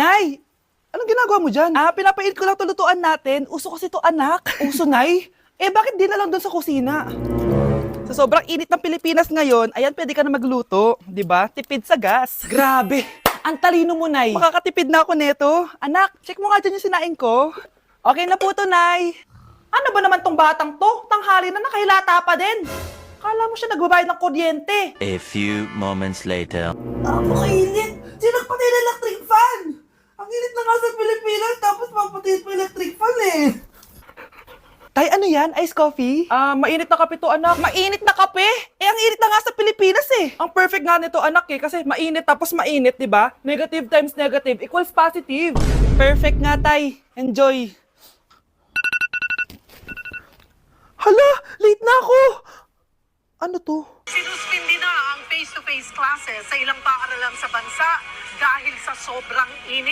Nay! Anong ginagawa mo dyan? Pinapainit ko lang ito lutuan natin. Uso kasi ito, anak. Uso, Nay? Bakit di na lang doon sa kusina? Sa sobrang init ng Pilipinas ngayon, ayan, pwede ka na magluto. Di ba? Tipid sa gas. Grabe! Ang talino mo, Nay. Makakatipid na ako neto. Anak, check mo nga dyan yung sinaing ko. Okay na po to, Nay. Ano ba naman tong batang to? Tanghali na nakahilata pa din. Kala mo siya nagbabayad ng kuryente. A few moments later. Napakainit! Sinagpatay na electric fan! Ang init na nga sa Pilipinas, tapos papatay pa electric fan eh! Tay, ano yan? Ice coffee? Mainit na kape to, anak. Mainit na kape? Ang init na nga sa Pilipinas eh. Ang perfect nga nito, anak eh, kasi mainit tapos mainit, di ba? Negative times negative equals positive. Perfect nga, Tay. Enjoy. Hala, late na ako! Ano to? Sinuspindi na ang face-to-face classes sa ilang paaralan sa bansa dahil sa sobrang init.